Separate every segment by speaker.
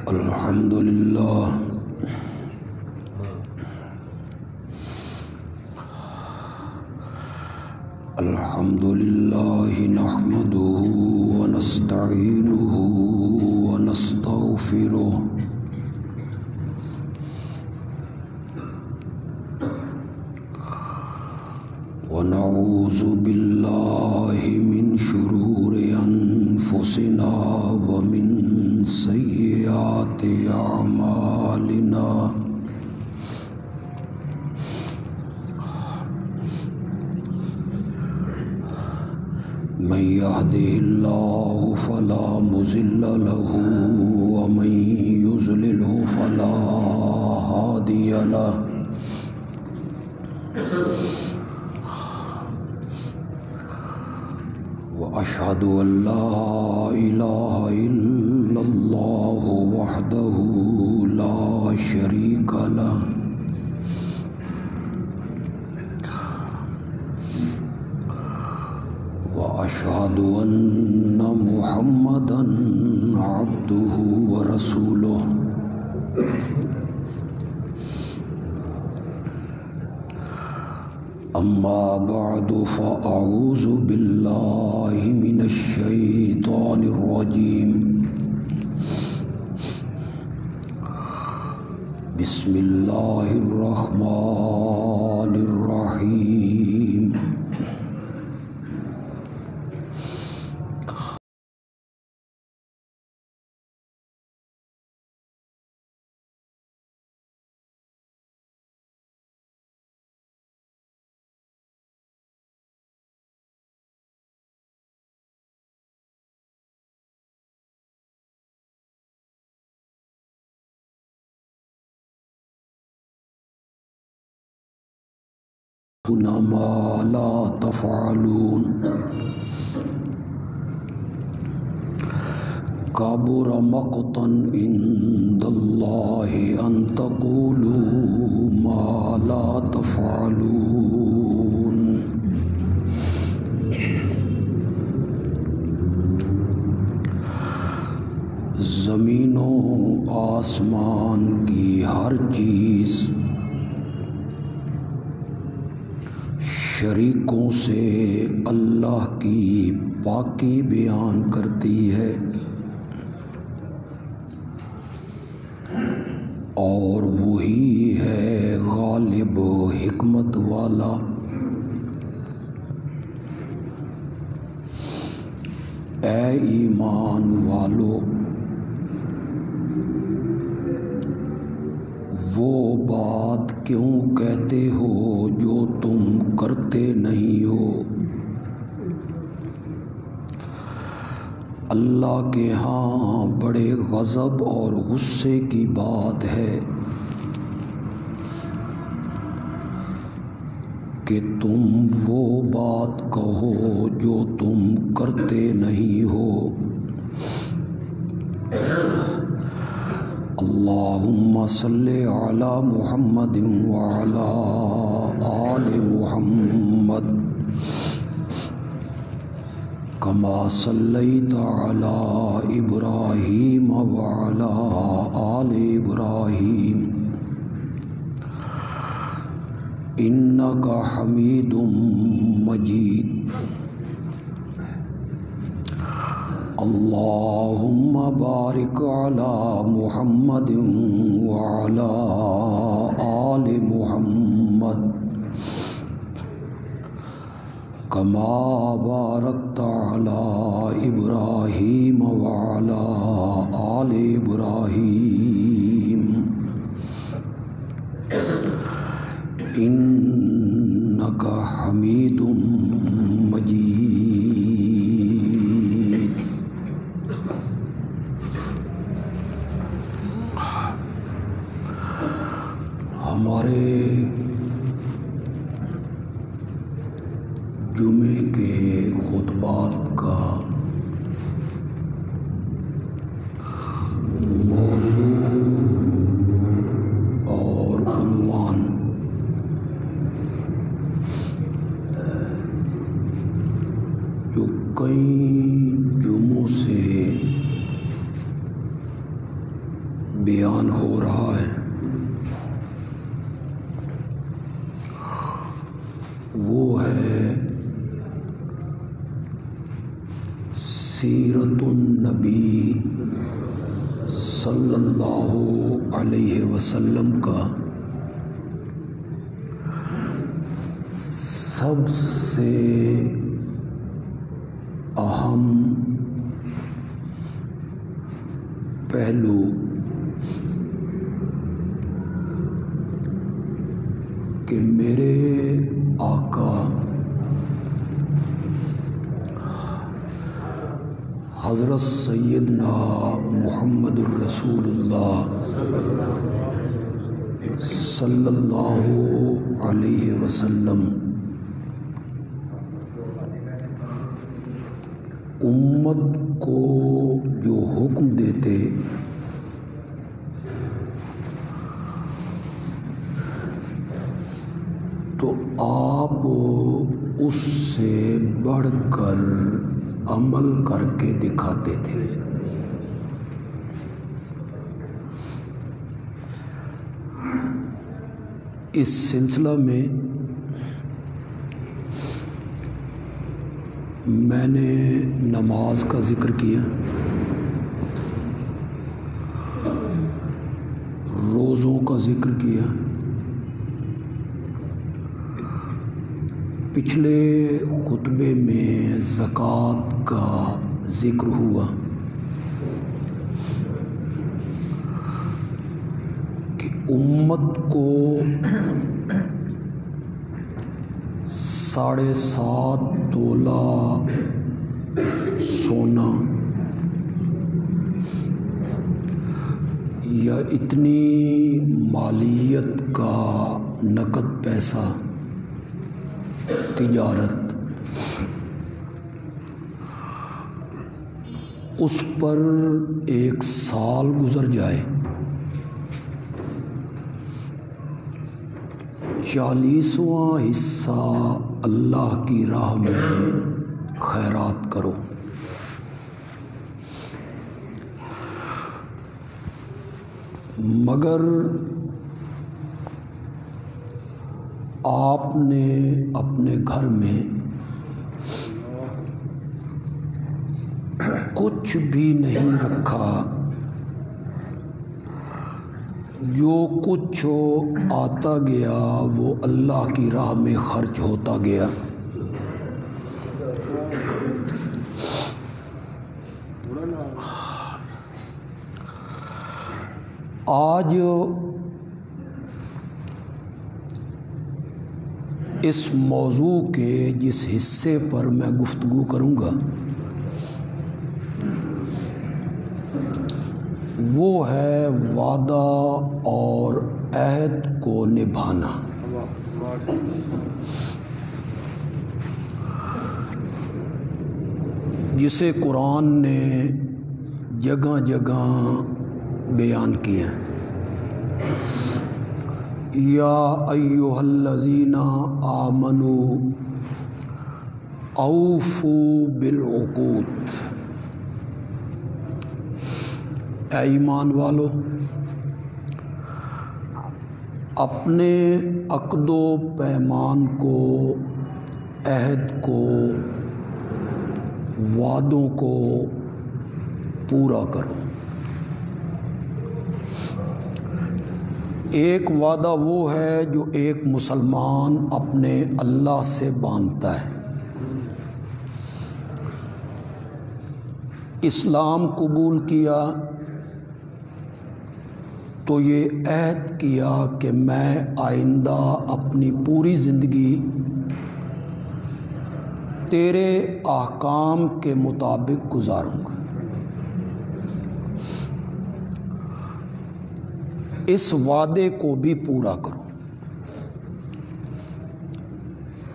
Speaker 1: الحمد للہ الحمد للہ نحمده ونستعینه ونستغفره ونعوذ باللہ من شرور انفسنا ومن سیئات اعمالنا من يهده الله فلا مضل له ومن يضلله فلا هادي له وأشهد أن لا إله إلا الله وحده لا شريك له وأشهد أن محمدًا عبده ورسوله أما بعد فأعوذ بالله من الشيطان الرجيم بسم الله الرحمن الرحيم ما لا تفعلون كبر مقتا عند الله أن تقولوا ما لا تفعلون زمین و آسمان کی ہر چیز شریکوں سے اللہ کی پاکی بیان کرتی ہے اور وہی ہے غالب و حکمت والا۔ اے ایمان والو، وہ بات کیوں کہتے ہو جو تم کرتے نہیں ہو؟ اللہ کے ہاں بڑے غضب اور غصے کی بات ہے کہ تم وہ بات کہو جو تم کرتے نہیں ہو۔ اللہم صلی علی محمد وعلی آل محمد کما صلیت علی ابراہیم وعلی آل ابراہیم انک حمید مجید۔ اللہم بارک علی محمد وعلی آل محمد کما بارکت علی ابراہیم وعلی آل ابراہیم انک حمید مجید۔ ہمارے جمعے کے خطبات کا موضوع اور عنوان جو کئی جمعوں سے بیان ہو رہا ہے وہ ہے سیرت النبی صلی اللہ علیہ وسلم کا سب سے اہم پہلو کہ میرے آقا حضرت سیدنا محمد الرسول اللہ صلی اللہ علیہ وسلم امت کو جو حکم دیتے تو آپ اس سے بڑھ کر عمل کر کے دکھاتے تھے۔ اس سلسلہ میں میں نے نماز کا ذکر کیا، روزوں کا ذکر کیا، پچھلے خطبے میں زکوٰۃ کا ذکر ہوا کہ امت کو 7.5 تولہ سونا یا اتنی مالیت کا نقد پیسہ تجارت اس پر 1 سال گزر جائے، 40واں حصہ اللہ کی راہ میں خیرات کرو۔ مگر آپ نے اپنے گھر میں کچھ بھی نہیں رکھا، جو کچھ آتا گیا وہ اللہ کی راہ میں خرچ ہوتا گیا۔ آج اس موضوع کے جس حصے پر میں گفتگو کروں گا وہ ہے وعدہ اور عہد کو نبھانا۔ جسے قرآن نے جگہ جگہ بیان کیا ہے، یا ایھا الذین آمنوا اوفوا بالعقود، اے ایمان والو اپنے عقد و پیمان کو، عہد کو، وعدوں کو پورا کرو۔ ایک وعدہ وہ ہے جو ایک مسلمان اپنے اللہ سے باندھتا ہے۔ اسلام قبول کیا تو یہ عہد کیا کہ میں آئندہ اپنی پوری زندگی تیرے احکام کے مطابق گزاروں گا۔ اس وعدے کو بھی پورا کرو۔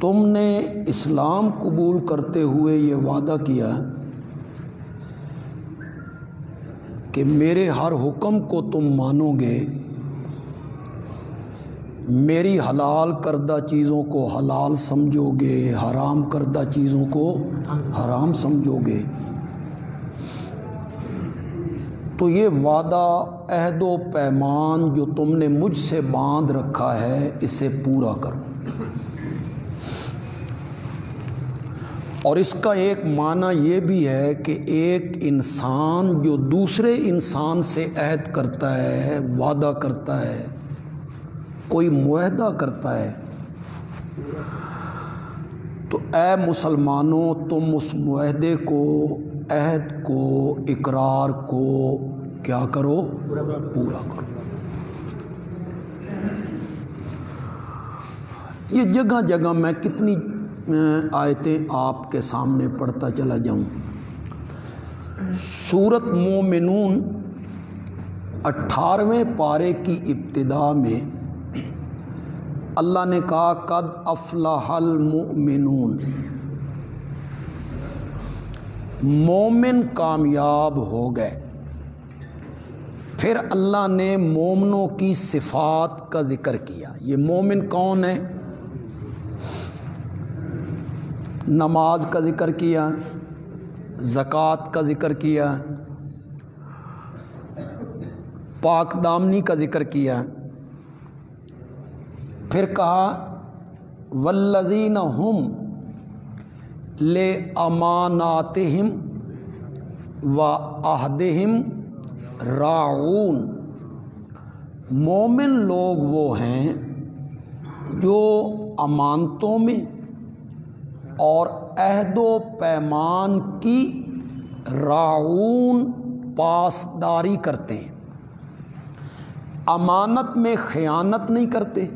Speaker 1: تم نے اسلام قبول کرتے ہوئے یہ وعدہ کیا کہ میرے ہر حکم کو تم مانو گے، میری حلال کردہ چیزوں کو حلال سمجھو گے، حرام کردہ چیزوں کو حرام سمجھو گے۔ تو یہ وعدہ عہد و پیمان جو تم نے مجھ سے باندھ رکھا ہے اسے پورا کرو۔ اور اس کا ایک معنی یہ بھی ہے کہ ایک انسان جو دوسرے انسان سے عہد کرتا ہے، وعدہ کرتا ہے، کوئی معاہدہ کرتا ہے، تو اے مسلمانوں تم اس معاہدے کو، عہد کو، اقرار کو کیا کرو؟ پورا کرو۔ یہ جگہ جگہ میں کتنی آیتیں آپ کے سامنے پڑھتا چلا جاؤں۔ سورۃ مومنون 18ویں پارے کی ابتدا میں اللہ نے کہا قد افلح المؤمنون، مومن کامیاب ہو گئے۔ پھر اللہ نے مومنوں کی صفات کا ذکر کیا۔ یہ مومن کون ہے؟ نماز کا ذکر کیا، زکوٰۃ کا ذکر کیا، پاک دامنی کا ذکر کیا، پھر کہا والذین ہم لاماناتہم وعہدہم راعون، مومن لوگ وہ ہیں جو امانتوں میں اور عہد و پیمان کی راعون پاسداری کرتے ہیں، امانت میں خیانت نہیں کرتے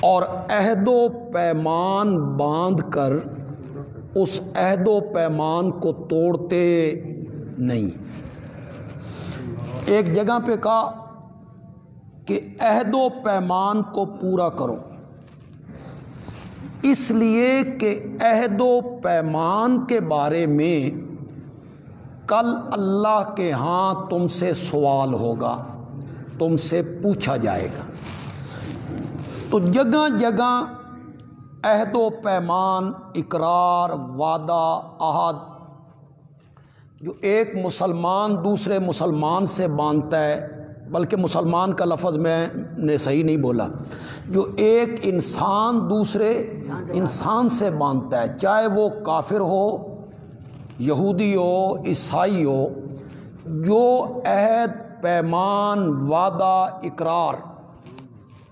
Speaker 1: اور عہد و پیمان باندھ کر اس عہد و پیمان کو توڑتے نہیں۔ ایک جگہ پہ کہا کہ عہد و پیمان کو پورا کرو، اس لیے کہ عہد و پیمان کے بارے میں کل اللہ کے ہاں تم سے سوال ہوگا، تم سے پوچھا جائے گا۔ تو جگہ جگہ عہد و پیمان، اقرار، وعدہ، عہد جو ایک مسلمان دوسرے مسلمان سے باندھتا ہے، بلکہ مسلمان کا لفظ میں نے صحیح نہیں بولا، جو ایک انسان دوسرے انسان سے باندھتا ہے، چاہے وہ کافر ہو، یہودی ہو، عیسائی ہو، جو عہد، پیمان، وعدہ، اقرار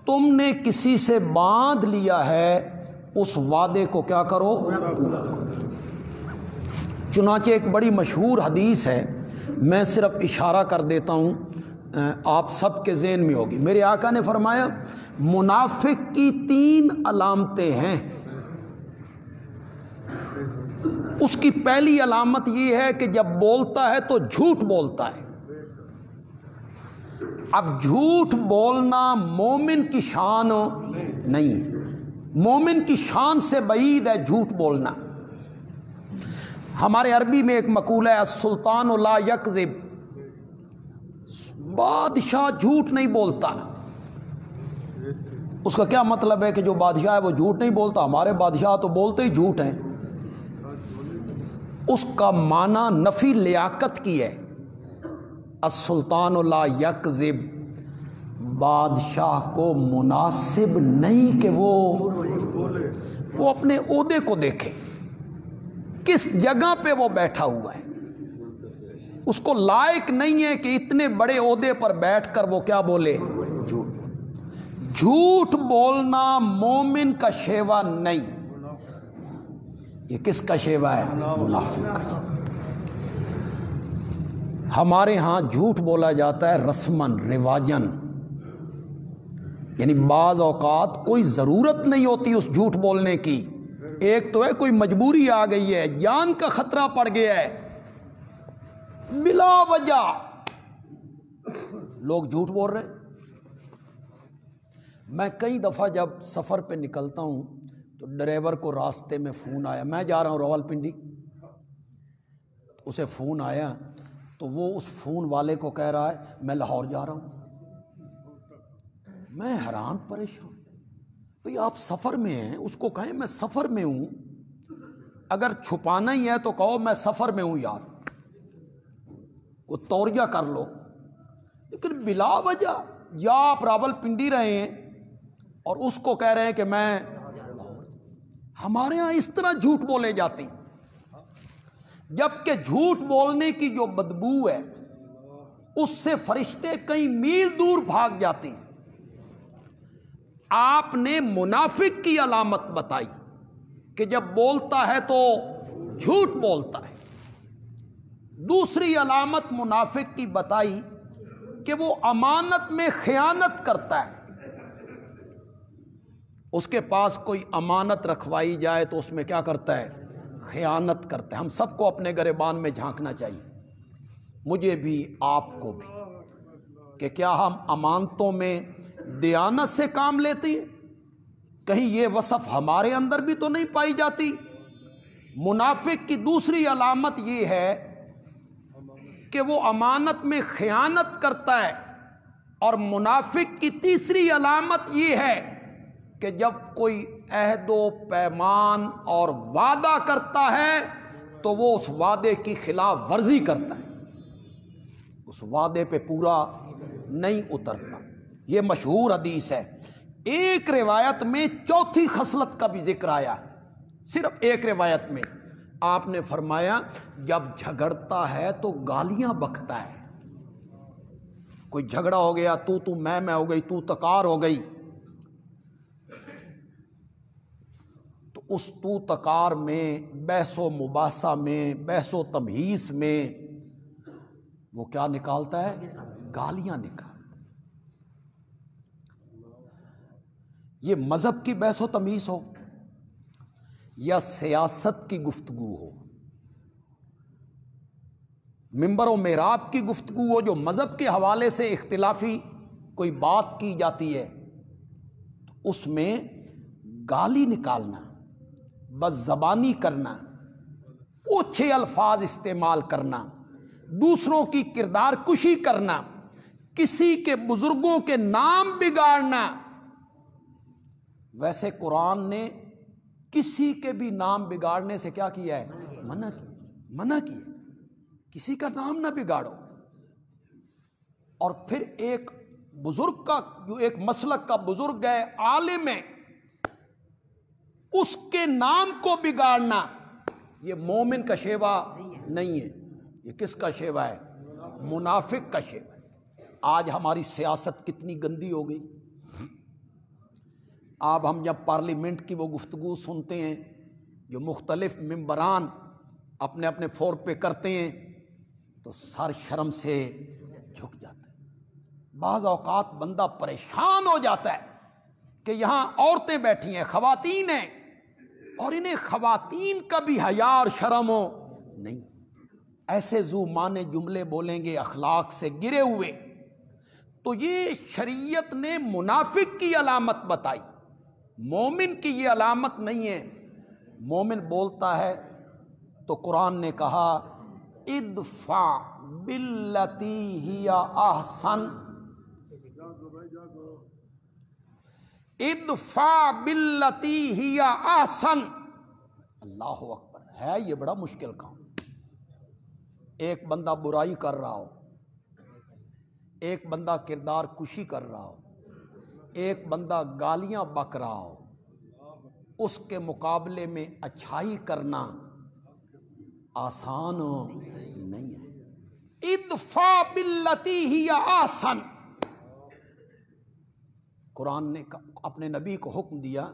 Speaker 1: تم نے کسی سے باندھ لیا ہے، اس وعدے کو کیا کرو؟ پورا کرو۔ چنانچہ ایک بڑی مشہور حدیث ہے، میں صرف اشارہ کر دیتا ہوں، آپ سب کے ذہن میں ہوگی۔ میرے آقا نے فرمایا منافق کی 3 علامتیں ہیں۔ اس کی پہلی علامت یہ ہے کہ جب بولتا ہے تو جھوٹ بولتا ہے۔ اب جھوٹ بولنا مومن کی شان نہیں، مومن کی شان سے بعید ہے جھوٹ بولنا۔ ہمارے عربی میں ایک مقولہ ہے السلطان لا یکذب، بادشاہ جھوٹ نہیں بولتا۔ اس کا کیا مطلب ہے کہ جو بادشاہ ہے وہ جھوٹ نہیں بولتا؟ ہمارے بادشاہ تو بولتے ہی جھوٹ ہیں۔ اس کا معنی نفی لیاقت کی ہے۔ السلطان لا یکذب، بادشاہ کو مناسب نہیں کہ وہ اپنے عہدے کو دیکھے، کس جگہ پہ وہ بیٹھا ہوا ہے، اس کو لائق نہیں ہے کہ اتنے بڑے عہدے پر بیٹھ کر وہ کیا بولے؟ جھوٹ بولنا مومن کا شیوا نہیں، یہ کس کا شیوا ہے؟ منافق کا۔ ہمارے ہاں جھوٹ بولا جاتا ہے رسماً، رواجاً، یعنی بعض اوقات کوئی ضرورت نہیں ہوتی اس جھوٹ بولنے کی، ایک تو ہے کوئی مجبوری آ گئی ہے، جان کا خطرہ پڑ گیا ہے، بلا وجہ لوگ جھوٹ بول رہے ہیں۔ میں کئی دفعہ جب سفر پہ نکلتا ہوں تو ڈرائیور کو راستے میں فون آیا، میں جا رہا ہوں راولپنڈی، اسے فون آیا تو وہ اس فون والے کو کہہ رہا ہے میں لاہور جا رہا ہوں۔ میں حیران پریشان، بھئی آپ سفر میں ہیں، اس کو کہیں میں سفر میں ہوں، اگر چھپانا ہی ہے تو کہو میں سفر میں ہوں یار۔ کوئی توریہ کر لو، لیکن بلا وجہ یا آپ راول پنڈی رہے ہیں اور اس کو کہہ رہے ہیں کہ میں، ہمارے ہاں اس طرح جھوٹ بولے جاتے ہیں، جبکہ جھوٹ بولنے کی جو بدبو ہے اس سے فرشتے کئی میل دور بھاگ جاتے ہیں۔ آپ نے منافق کی علامت بتائی کہ جب بولتا ہے تو جھوٹ بولتا ہے، دوسری علامت منافق کی بتائی کہ وہ امانت میں خیانت کرتا ہے۔ اس کے پاس کوئی امانت رکھوائی جائے تو اس میں کیا کرتا ہے؟ خیانت کرتا ہے۔ ہم سب کو اپنے گریبان میں جھانکنا چاہیے، مجھے بھی آپ کو بھی، کہ کیا ہم امانتوں میں دیانت سے کام لیتے ہیں؟ کہیں یہ وصف ہمارے اندر بھی تو نہیں پائی جاتی؟ منافق کی دوسری علامت یہ ہے کہ وہ امانت میں خیانت کرتا ہے، اور منافق کی تیسری علامت یہ ہے کہ جب کوئی عہد و پیمان اور وعدہ کرتا ہے تو وہ اس وعدے کی خلاف ورزی کرتا ہے، اس وعدے پہ پورا نہیں اترتا۔ یہ مشہور حدیث ہے۔ ایک روایت میں چوتھی خصلت کا بھی ذکر آیا، صرف ایک روایت میں آپ نے فرمایا جب جھگڑتا ہے تو گالیاں بکتا ہے۔ کوئی جھگڑا ہو گیا، تو میں ہو گئی، تو تکار ہو گئی، تو اس تو تکار میں، بحث و مباحثہ میں، بحث و تمہیس میں وہ کیا نکالتا ہے؟ گالیاں نکالتا۔ یہ مذہب کی بحث و تمہیس ہو یا سیاست کی گفتگو ہو، ممبر و محراب کی گفتگو ہو، جو مذہب کے حوالے سے اختلافی کوئی بات کی جاتی ہے تو اس میں گالی نکالنا، بد زبانی کرنا، اوچھے الفاظ استعمال کرنا، دوسروں کی کردار کشی کرنا، کسی کے بزرگوں کے نام بگاڑنا۔ ویسے قرآن نے کسی کے بھی نام بگاڑنے سے کیا کیا ہے؟ منع کیا، کسی کا نام نہ بگاڑو۔ اور پھر ایک بزرگ کا، جو ایک مسلک کا بزرگ ہے، عالم ہے، اس کے نام کو بگاڑنا یہ مومن کا شیوا نہیں ہے، یہ کس کا شیوا ہے؟ منافق کا شیوا ہے۔ آج ہماری سیاست کتنی گندی ہو گئی۔ اب ہم جب پارلیمنٹ کی وہ گفتگو سنتے ہیں جو مختلف ممبران اپنے اپنے فور پہ کرتے ہیں تو سر شرم سے جھک جاتا ہے۔ بعض اوقات بندہ پریشان ہو جاتا ہے کہ یہاں عورتیں بیٹھی ہیں، خواتین ہیں، اور انہیں خواتین کا بھی حیا اور شرم ہو نہیں، ایسے ذو معنی جملے بولیں گے اخلاق سے گرے ہوئے۔ تو یہ شریعت نے منافق کی علامت بتائی، مومن کی یہ علامت نہیں ہے۔ مومن بولتا ہے تو قرآن نے کہا ادفع باللتی ہی احسن، ادفع باللتی ہی احسن۔ اللہ اکبر، ہے یہ بڑا مشکل کام۔ ایک بندہ برائی کر رہا ہو، ایک بندہ کردار کشی کر رہا ہو، ایک بندہ گالیاں بک رہا ہو، اس کے مقابلے میں اچھائی کرنا آسان نہیں ہے۔ ادفع باللتی ہی احسن، قرآن نے اپنے نبی کو حکم دیا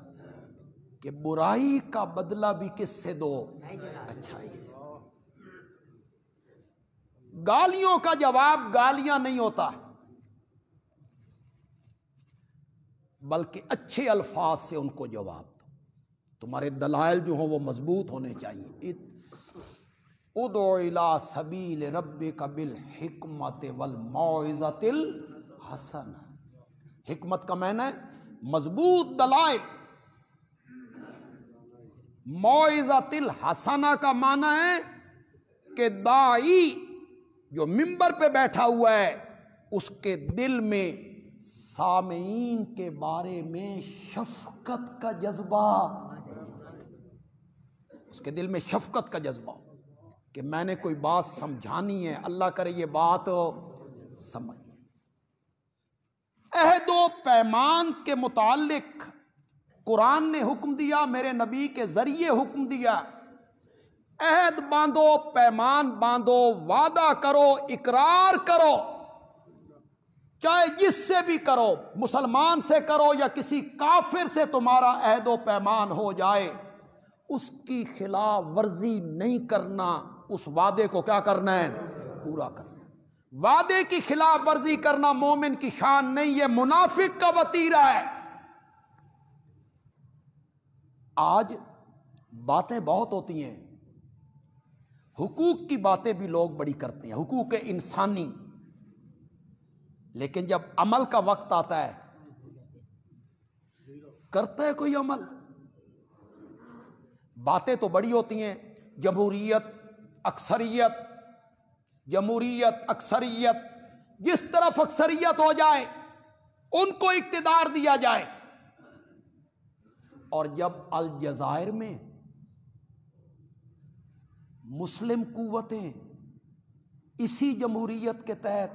Speaker 1: کہ برائی کا بدلہ بھی کس سے دو؟ اچھائی سے۔ گالیوں کا جواب گالیاں نہیں ہوتا، بلکہ اچھے الفاظ سے ان کو جواب دو۔ تمہارے دلائل جو ہوں وہ مضبوط ہونے چاہیے۔ ادع الی سبیل ربک بالحکمت والموعظۃ الحسنہ، حکمت کا معنی ہے مضبوط دلائل، موعظۃ الحسنہ کا معنی ہے کہ داعی جو ممبر پہ بیٹھا ہوا ہے اس کے دل میں سامعین کے بارے میں شفقت کا جذبہ، اس کے دل میں شفقت کا جذبہ کہ میں نے کوئی بات سمجھانی ہے، اللہ کرے یہ بات سمجھ۔ عہد و پیمان کے متعلق قرآن نے حکم دیا، میرے نبی کے ذریعے حکم دیا، عہد باندھو، پیمان باندھو، وعدہ کرو، اقرار کرو، چاہے جس سے بھی کرو، مسلمان سے کرو یا کسی کافر سے تمہارا عہد و پیمان ہو جائے، اس کی خلاف ورزی نہیں کرنا، اس وعدے کو کیا کرنا ہے؟ پورا کرنا۔ وعدے کی خلاف ورزی کرنا مومن کی شان نہیں، یہ منافق کا وتیرہ ہے۔ آج باتیں بہت ہوتی ہیں، حقوق کی باتیں بھی لوگ بڑی کرتے ہیں، حقوق انسانی، لیکن جب عمل کا وقت آتا ہے کرتا ہے کوئی عمل؟ باتیں تو بڑی ہوتی ہیں، جمہوریت، اکثریت، جمہوریت، اکثریت، جس طرف اکثریت ہو جائے ان کو اقتدار دیا جائے۔ اور جب الجزائر میں مسلم قوتیں اسی جمہوریت کے تحت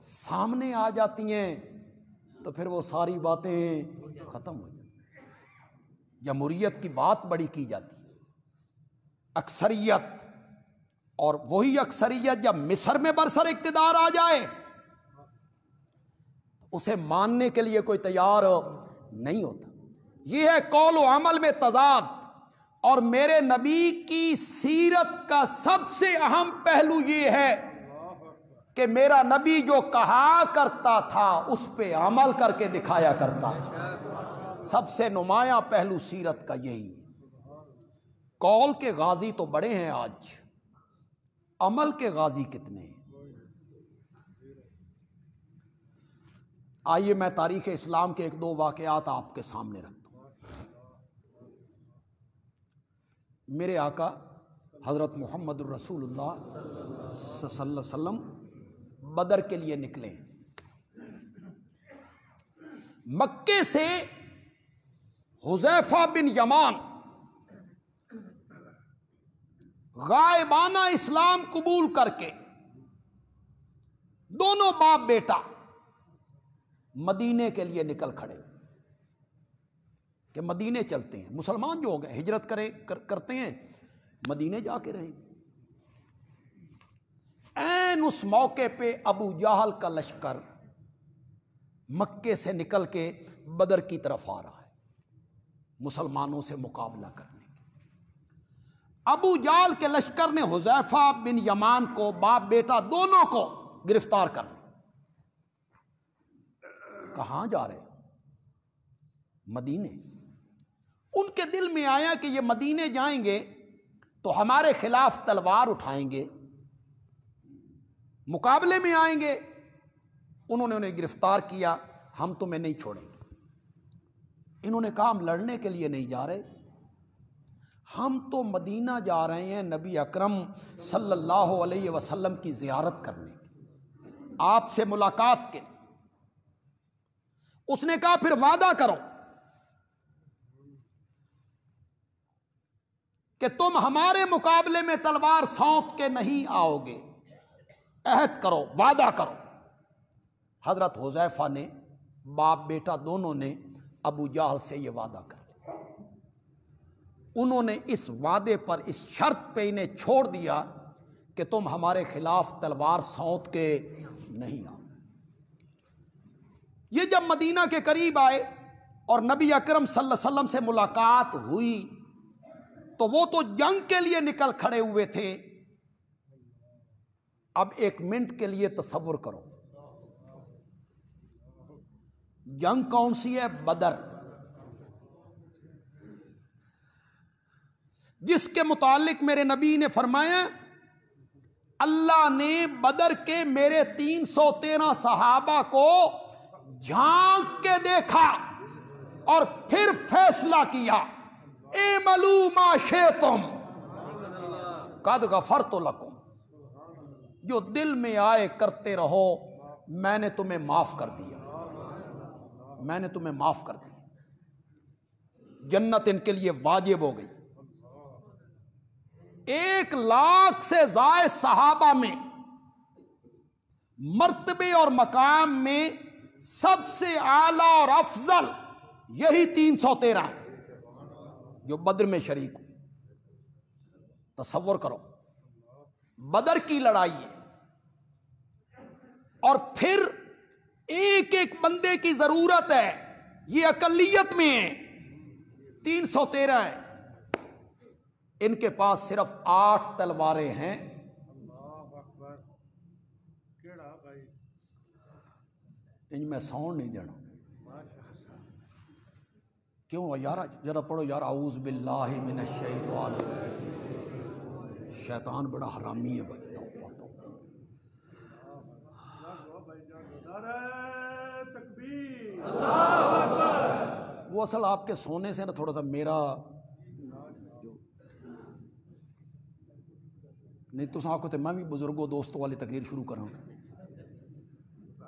Speaker 1: سامنے آ جاتی ہیں تو پھر وہ ساری باتیں ختم ہو جاتی۔ جمہوریت کی بات بڑی کی جاتی ہے، اکثریت، اور وہی اکثریت جب مصر میں برسر اقتدار آ جائے تو اسے ماننے کے لیے کوئی تیار نہیں ہوتا۔ یہ ہے قول و عمل میں تضاد، اور میرے نبی کی سیرت کا سب سے اہم پہلو یہ ہے کہ میرا نبی جو کہا کرتا تھا اس پہ عمل کر کے دکھایا کرتا تھا۔ سب سے نمایاں پہلو سیرت کا یہی ہے۔ قول کے غازی تو بڑے ہیں آج، عمل کے غازی کتنے ہیں؟ آئیے میں تاریخ اسلام کے ایک دو واقعات آپ کے سامنے رکھتا ہوں۔ میرے آقا حضرت محمد الرسول اللہ صلی اللہ علیہ وسلم بدر کے لیے نکلے، مکے سے حذیفہ بن یمان غائبانہ اسلام قبول کر کے دونوں باپ بیٹا مدینے کے لیے نکل کھڑے کہ مدینے چلتے ہیں۔ مسلمان جو ہو گئے ہجرت کرتے ہیں، مدینے جا کے رہیں۔ عین اس موقع پہ ابو جہل کا لشکر مکے سے نکل کے بدر کی طرف آ رہا ہے مسلمانوں سے مقابلہ کرنے کے۔ ابو جہل کے لشکر نے حذیفہ بن یمان کو، باپ بیٹا دونوں کو گرفتار کر لیا۔ کہاں جا رہے ہو؟ مدینے۔ ان کے دل میں آیا کہ یہ مدینے جائیں گے تو ہمارے خلاف تلوار اٹھائیں گے، مقابلے میں آئیں گے۔ انہوں نے انہیں گرفتار کیا، ہم تمہیں نہیں چھوڑیں گے۔ انہوں نے کہا ہم لڑنے کے لیے نہیں جا رہے، ہم تو مدینہ جا رہے ہیں نبی اکرم صلی اللہ علیہ وسلم کی زیارت کرنے، آپ سے ملاقات کے۔ اس نے کہا پھر وعدہ کرو کہ تم ہمارے مقابلے میں تلوار سونت کے نہیں آؤ گے، عہد کرو، وعدہ کرو۔ حضرت حذیفہ نے، باپ بیٹا دونوں نے ابو جہل سے یہ وعدہ کر لیا۔ انہوں نے اس وعدے پر، اس شرط پہ انہیں چھوڑ دیا کہ تم ہمارے خلاف تلوار سونت کے نہیں آؤ۔ یہ جب مدینہ کے قریب آئے اور نبی اکرم صلی اللہ علیہ وسلم سے ملاقات ہوئی تو وہ تو جنگ کے لیے نکل کھڑے ہوئے تھے۔ اب ایک منٹ کے لیے تصور کرو، جنگ کون سی ہے؟ بدر، جس کے متعلق میرے نبی نے فرمایا اللہ نے بدر کے میرے 313 صحابہ کو جھانک کے دیکھا اور پھر فیصلہ کیا، اعملوا ما شئتم قد غفرت لکم، جو دل میں آئے کرتے رہو، میں نے تمہیں معاف کر دیا، میں نے تمہیں معاف کر دیا۔ جنت ان کے لیے واجب ہو گئی۔ 1,00,000 سے زائد صحابہ میں مرتبے اور مقام میں سب سے اعلیٰ اور افضل یہی 313 ہیں جو بدر میں شریک ہوئے. تصور کرو، بدر کی لڑائی ہے، اور پھر ایک ایک بندے کی ضرورت ہے. یہ اقلیت میں ہیں، 313 ہیں، ان کے پاس صرف 8 تلواریں ہیں. ان میں ساؤنڈ نہیں دینا. کیوں یار؟ ذرا پڑھو یار، اعوذ باللہ من الشیطان. شیطان بڑا حرامی ہے بھائی. وہ اصل آپ کے سونے سے نا تھوڑا سا میرا نہیں تو آنکھوں تے میں بھی بزرگوں دوستوں والی تقریر شروع کراں.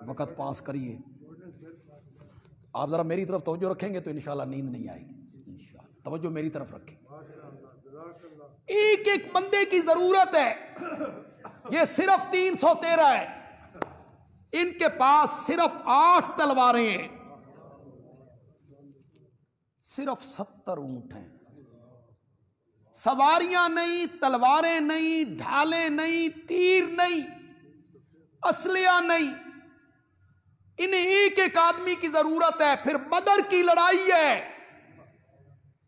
Speaker 1: وقت پاس کریے. آپ ذرا میری طرف توجہ رکھیں گے تو انشاءاللہ نیند نہیں آئے گی. انشاءاللہ توجہ میری طرف رکھیں. ایک ایک بندے کی ضرورت ہے. یہ صرف 313 ہے، ان کے پاس صرف 8 تلواریں ہیں، صرف 70 اونٹ ہیں. سواریاں نہیں، تلواریں نہیں، ڈھالیں نہیں، تیر نہیں، اسلحہ نہیں. انہیں ایک ایک آدمی کی ضرورت ہے. پھر بدر کی لڑائی ہے،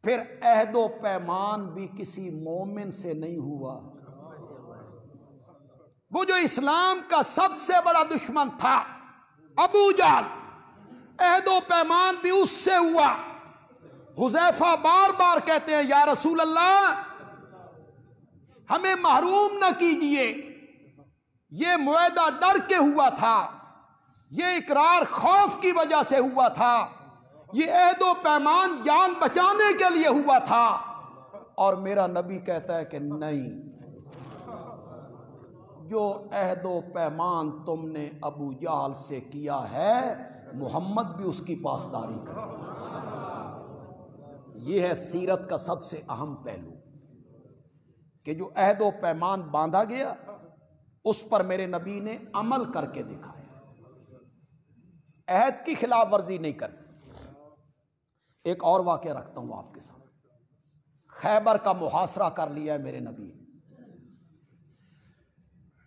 Speaker 1: پھر عہد و پیمان بھی کسی مومن سے نہیں ہوا. وہ جو اسلام کا سب سے بڑا دشمن تھا ابو جہل، عہد و پیمان بھی اس سے ہوا. حذیفہ بار بار کہتے ہیں یا رسول اللہ ہمیں محروم نہ کیجئے. یہ معاہدہ ڈر کے ہوا تھا، یہ اقرار خوف کی وجہ سے ہوا تھا، یہ عہد و پیمان جان بچانے کے لیے ہوا تھا. اور میرا نبی کہتا ہے کہ نہیں، جو عہد و پیمان تم نے ابو جہل سے کیا ہے محمد بھی اس کی پاسداری کرے. یہ ہے سیرت کا سب سے اہم پہلو کہ جو عہد و پیمان باندھا گیا اس پر میرے نبی نے عمل کر کے دکھایا، عہد کی خلاف ورزی نہیں کرنی. ایک اور واقعہ رکھتا ہوں آپ کے سامنے. خیبر کا محاصرہ کر لیا ہے میرے نبی نے.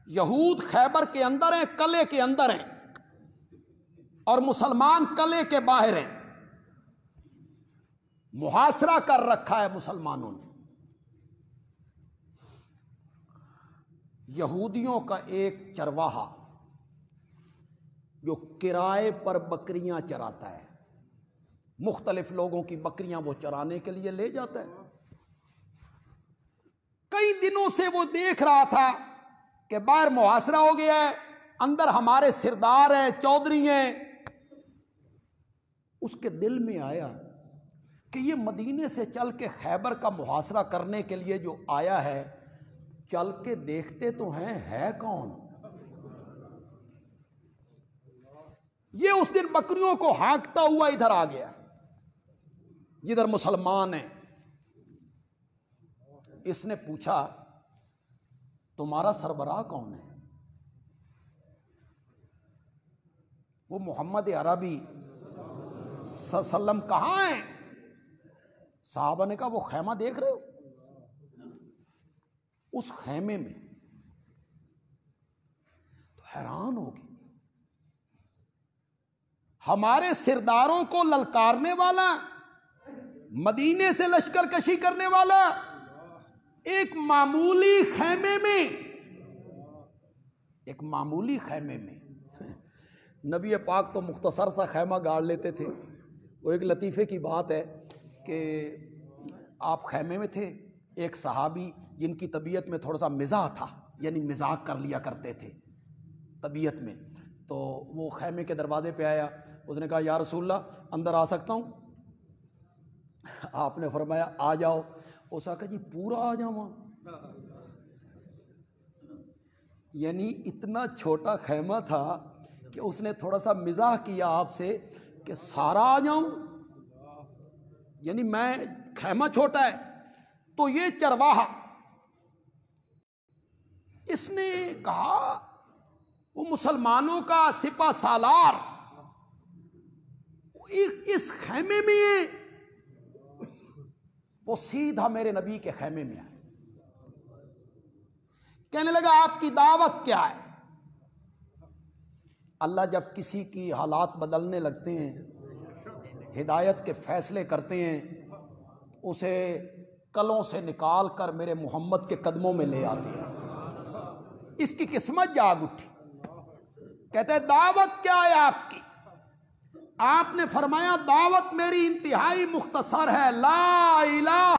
Speaker 1: یہود خیبر کے اندر ہیں، قلعے کے اندر ہیں، اور مسلمان قلعے کے باہر ہیں. محاصرہ کر رکھا ہے مسلمانوں نے. یہودیوں کا ایک چرواہا جو کرائے پر بکریاں چراتا ہے، مختلف لوگوں کی بکریاں وہ چرانے کے لیے لے جاتا ہے. کئی دنوں سے وہ دیکھ رہا تھا کہ باہر محاصرہ ہو گیا ہے، اندر ہمارے سردار ہیں، چودھری ہیں. اس کے دل میں آیا کہ یہ مدینے سے چل کے خیبر کا محاصرہ کرنے کے لیے جو آیا ہے، چل کے دیکھتے تو ہیں ہے کون. یہ اس دن بکریوں کو ہانکتا ہوا ادھر آ گیا جدھر مسلمان ہیں. اس نے پوچھا تمہارا سربراہ کون ہے؟ وہ محمد عربی صلی اللہ علیہ وسلم کہاں ہیں؟ صحابہ نے کہا وہ خیمہ دیکھ رہے ہو؟ اس خیمے میں. تو حیران ہو گئے. ہمارے سرداروں کو للکارنے والا، مدینے سے لشکر کشی کرنے والا، ایک معمولی خیمے میں، ایک معمولی خیمے میں. نبی پاک تو مختصر سا خیمہ گاڑ لیتے تھے. وہ ایک لطیفے کی بات ہے کہ آپ خیمے میں تھے، ایک صحابی جن کی طبیعت میں تھوڑا سا مزاح تھا، یعنی مزاح کر لیا کرتے تھے طبیعت میں، تو وہ خیمے کے دروازے پہ آیا. اس نے کہا یا رسول اللہ اندر آ سکتا ہوں؟ آپ نے فرمایا آ جاؤ. اس نے کہا جی پورا آ جاؤں؟ یعنی اتنا چھوٹا خیمہ تھا کہ اس نے تھوڑا سا مزاح کیا آپ سے کہ سارا آ جاؤں، یعنی میں خیمہ چھوٹا ہے. تو یہ چرواہا اس نے کہا وہ مسلمانوں کا سپہ سالار اس خیمے میں ہے، وہ سیدھا میرے نبی کے خیمے میں آئے، کہنے لگا آپ کی دعوت کیا ہے؟ اللہ جب کسی کی حالات بدلنے لگتے ہیں، ہدایت کے فیصلے کرتے ہیں، اسے کلوں سے نکال کر میرے محمد کے قدموں میں لے آتے ہیں۔ اس کی قسمت جاگ اٹھی، کہتے ہیں دعوت کیا ہے آپ کی؟ آپ نے فرمایا دعوت میری انتہائی مختصر ہے، لا الہ،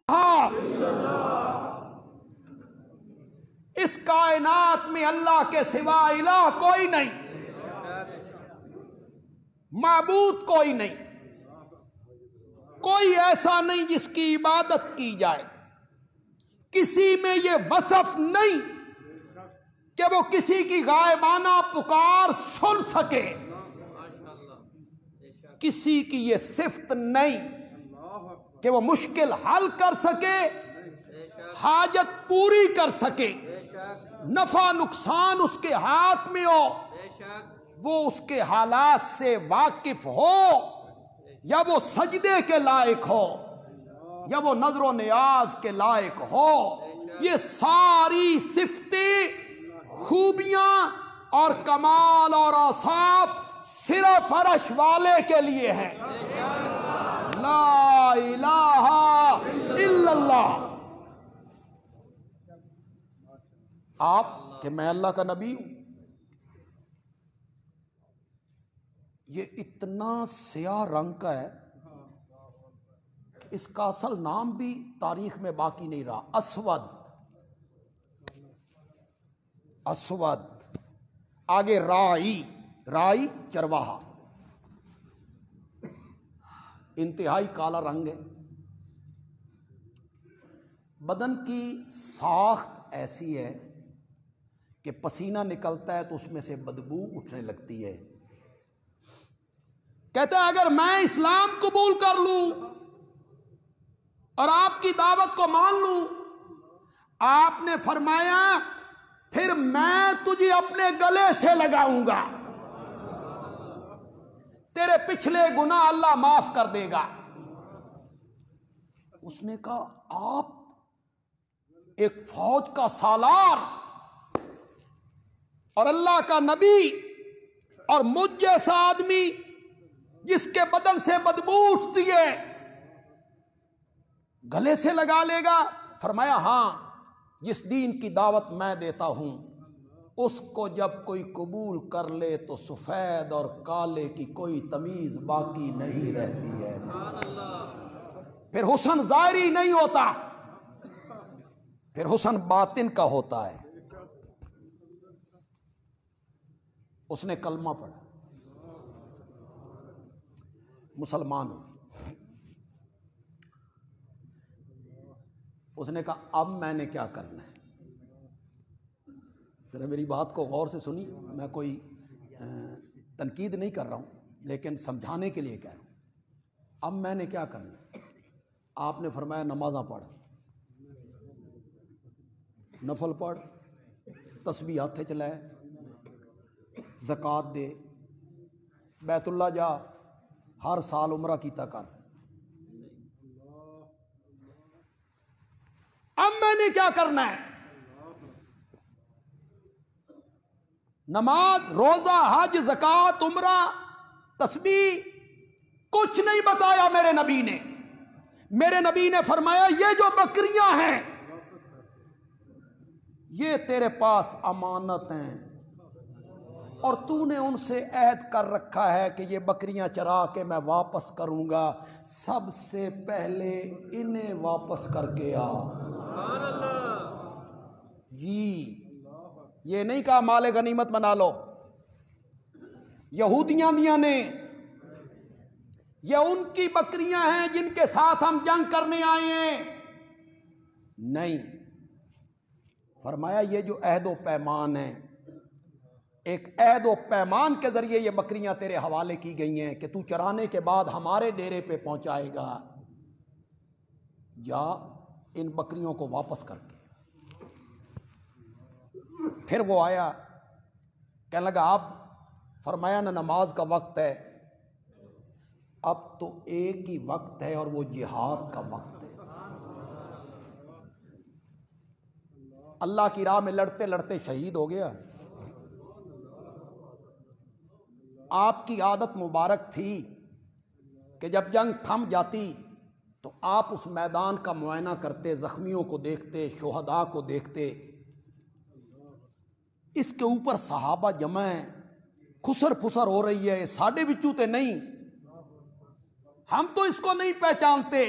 Speaker 1: اس کائنات میں اللہ کے سوا الہ کوئی نہیں، معبود کوئی نہیں، کوئی ایسا نہیں جس کی عبادت کی جائے، کسی میں یہ وصف نہیں کہ وہ کسی کی غائبانہ پکار سن سکے، کسی کی یہ صفت نہیں کہ وہ مشکل حل کر سکے، حاجت پوری کر سکے، نفع نقصان اس کے ہاتھ میں ہو، وہ اس کے حالات سے واقف ہو، یا وہ سجدے کے لائق ہو، یا وہ نظر و نیاز کے لائق ہو۔ یہ ساری صفتیں، خوبیاں اور کمال اور اوصاف صرف عرش والے کے لیے ہیں۔ لا الہ الا اللہ۔ آپ کہ میں اللہ کا نبی ہوں، یہ اتنا سیاہ رنگ کا ہے کہ اس کا اصل نام بھی تاریخ میں باقی نہیں رہا، اسود، اسود، آگے رائی، رائی چرواہا، انتہائی کالا رنگ ہے۔ بدن کی ساخت ایسی ہے کہ پسینہ نکلتا ہے تو اس میں سے بدبو اٹھنے لگتی ہے۔ کہتے ہیں اگر میں اسلام قبول کر لوں اور آپ کی دعوت کو مان لوں، آپ نے فرمایا پھر میں تجھے اپنے گلے سے لگاؤں گا، تیرے پچھلے گناہ اللہ معاف کر دے گا۔ اس نے کہا آپ ایک فوج کا سالار اور اللہ کا نبی، اور مجھ جیسا آدمی جس کے بدن سے بدبو اٹھتی ہے گلے سے لگا لے گا؟ فرمایا ہاں، جس دین کی دعوت میں دیتا ہوں اس کو جب کوئی قبول کر لے تو سفید اور کالے کی کوئی تمیز باقی نہیں رہتی ہے، پھر حسن ظاہری نہیں ہوتا، پھر حسن باطن کا ہوتا ہے۔ اس نے کلمہ پڑھا، مسلمان ہو۔ اس نے کہا اب میں نے کیا کرنا ہے؟ ذرا میری بات کو غور سے سنی، میں کوئی تنقید نہیں کر رہا ہوں لیکن سمجھانے کے لیے کہہ رہا ہوں۔ اب میں نے کیا کرنا ہے؟ آپ نے فرمایا نمازاں پڑھ، نفل پڑھ، تسبیح ہاتھے چلائے، زکوٰۃ دے، بیت اللہ جا، ہر سال عمرہ کیتا کر۔ اب میں نے کیا کرنا ہے؟ نماز، روزہ، حج، زکوٰۃ، عمرہ، تسبیح، کچھ نہیں بتایا میرے نبی نے۔ میرے نبی نے فرمایا یہ جو بکریاں ہیں یہ تیرے پاس امانت ہیں، اور تو نے ان سے عہد کر رکھا ہے کہ یہ بکریاں چرا کے میں واپس کروں گا، سب سے پہلے انہیں واپس کر کے آ۔ جی یہ نہیں کہا مال غنیمت بنا لو، یہودیاں دیاں نے، یہ ان کی بکریاں ہیں جن کے ساتھ ہم جنگ کرنے آئے ہیں، نہیں۔ فرمایا یہ جو عہد و پیمان ہے، ایک عہد و پیمان کے ذریعے یہ بکریاں تیرے حوالے کی گئی ہیں کہ تو چرانے کے بعد ہمارے ڈیرے پہ پہنچائے گا، جا ان بکریوں کو واپس کر کے۔ پھر وہ آیا کہنے لگا آپ فرمایا نا نماز کا وقت ہے، اب تو ایک ہی وقت ہے اور وہ جہاد کا وقت ہے۔ اللہ کی راہ میں لڑتے لڑتے شہید ہو گیا۔ آپ کی عادت مبارک تھی کہ جب جنگ تھم جاتی تو آپ اس میدان کا معائنہ کرتے، زخمیوں کو دیکھتے، شہداء کو دیکھتے۔ اس کے اوپر صحابہ جمع ہیں، خسر پھسر ہو رہی ہے، ساڈے بچوں تے نہیں، ہم تو اس کو نہیں پہچانتے،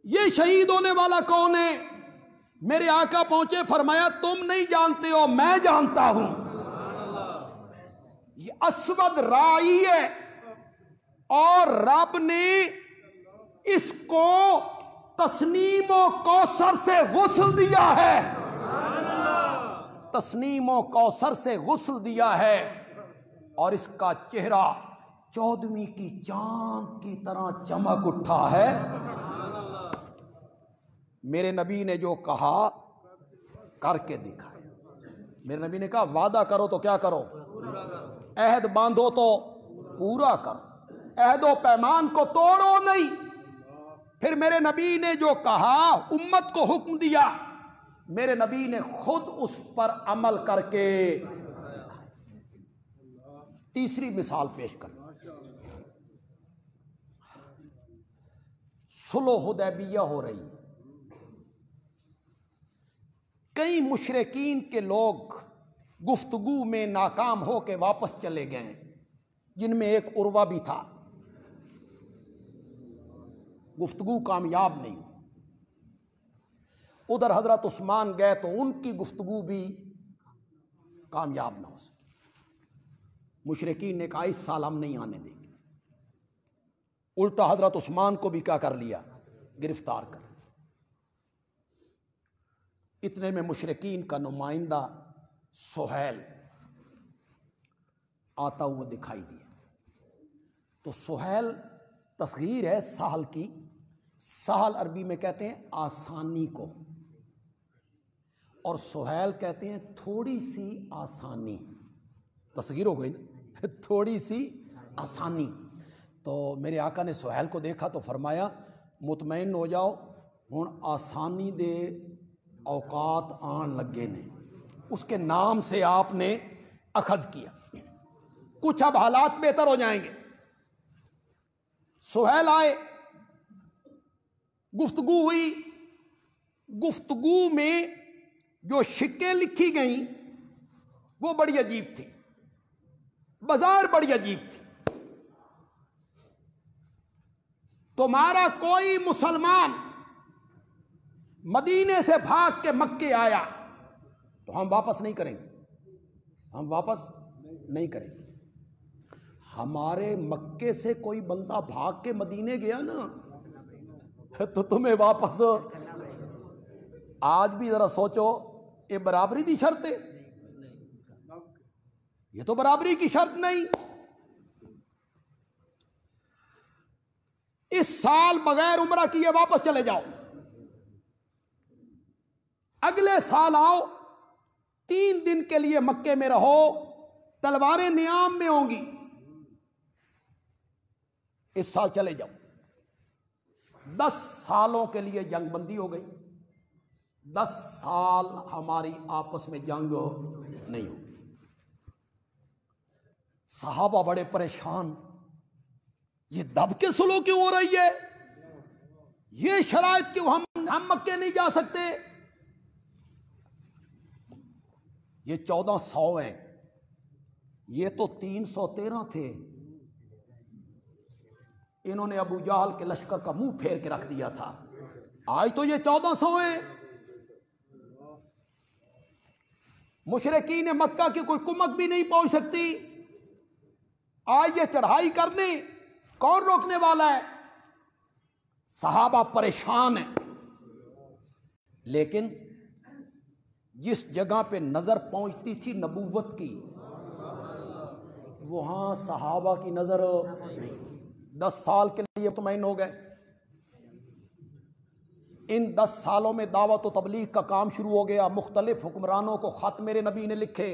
Speaker 1: یہ شہید ہونے والا کون ہے؟ میرے آقا پہنچے، فرمایا تم نہیں جانتے ہو، میں جانتا ہوں، یہ اسود رائی ہے، اور رب نے اس کو تسنیم و کوثر سے غسل دیا ہے، تسنیم و کوثر سے غسل دیا ہے، اور اس کا چہرہ 14ویں کی چاند کی طرح چمک اٹھا ہے۔ میرے نبی نے جو کہا کر کے دکھایا۔ میرے نبی نے کہا وعدہ کرو تو کیا کرو، عہد باندھو تو پورا کرو، عہد و پیمان کو توڑو نہیں۔ پھر میرے نبی نے جو کہا، امت کو حکم دیا، میرے نبی نے خود اس پر عمل کر کے دکھایا۔ تیسری مثال پیش کر، صلح حدیبیہ ہو رہی، کئی مشرکین کے لوگ گفتگو میں ناکام ہو کے واپس چلے گئے، جن میں ایک عروہ بھی تھا، گفتگو کامیاب نہیں، ادھر حضرت عثمان گئے تو ان کی گفتگو بھی کامیاب نہ ہو سکی۔ مشرکین نے کہا اس سال ہم نہیں آنے دیں گے، الٹا حضرت عثمان کو بھی کیا کر لیا، گرفتار کر۔ اتنے میں مشرکین کا نمائندہ سہیل آتا ہوا دکھائی دیا، تو سہیل تصغیر ہے سہل کی، سہل عربی میں کہتے ہیں آسانی کو، اور سہیل کہتے ہیں تھوڑی سی آسانی، تصغیر ہو گئی نا، تھوڑی سی آسانی۔ تو میرے آقا نے سہیل کو دیکھا تو فرمایا مطمئن ہو جاؤ، ہن آسانی دے اوقات آن لگے نے، اس کے نام سے آپ نے اخذ کیا، کچھ اب حالات بہتر ہو جائیں گے۔ سہیل آئے، گفتگو ہوئی، گفتگو میں جو شکیں لکھی گئیں وہ بڑی عجیب تھی، بازار بڑی عجیب تھی۔ تمہارا کوئی مسلمان مدینے سے بھاگ کے مکے آیا تو ہم واپس نہیں کریں گے، ہم واپس نہیں کریں گے۔ ہمارے مکے سے کوئی بندہ بھاگ کے مدینے گیا نا تو تمہیں واپس، آج بھی ذرا سوچو، یہ برابری دی شرط ہے، یہ تو برابری کی شرط نہیں۔ اس سال بغیر عمرہ کیے واپس چلے جاؤ، اگلے سال آؤ، 3 دن کے لیے مکے میں رہو، تلواریں نیام میں ہوں گی، اس سال چلے جاؤ۔ 10 سالوں کے لیے جنگ بندی ہو گئی، 10 سال ہماری آپس میں جنگ نہیں ہوگی۔ صحابہ بڑے پریشان، یہ دب کے سلو کیوں ہو رہی ہے، یہ شرائط کیوں، ہم مکے نہیں جا سکتے۔ یہ 1400 ہیں، یہ تو 313 تھے، انہوں نے ابو جہل کے لشکر کا منہ پھیر کے رکھ دیا تھا، آج تو یہ 1400 ہیں۔ مشرکین مکہ کی کوئی کمک بھی نہیں پہنچ سکتی، آج یہ چڑھائی کرنے کون روکنے والا ہے؟ صحابہ پریشان ہیں، لیکن جس جگہ پہ نظر پہنچتی تھی نبوت کی، وہاں صحابہ کی نظر نہیں۔ 10 سال کے لیے مطمئن ہو گئے، ان 10 سالوں میں دعوت و تبلیغ کا کام شروع ہو گیا، مختلف حکمرانوں کو خط میرے نبی نے لکھے،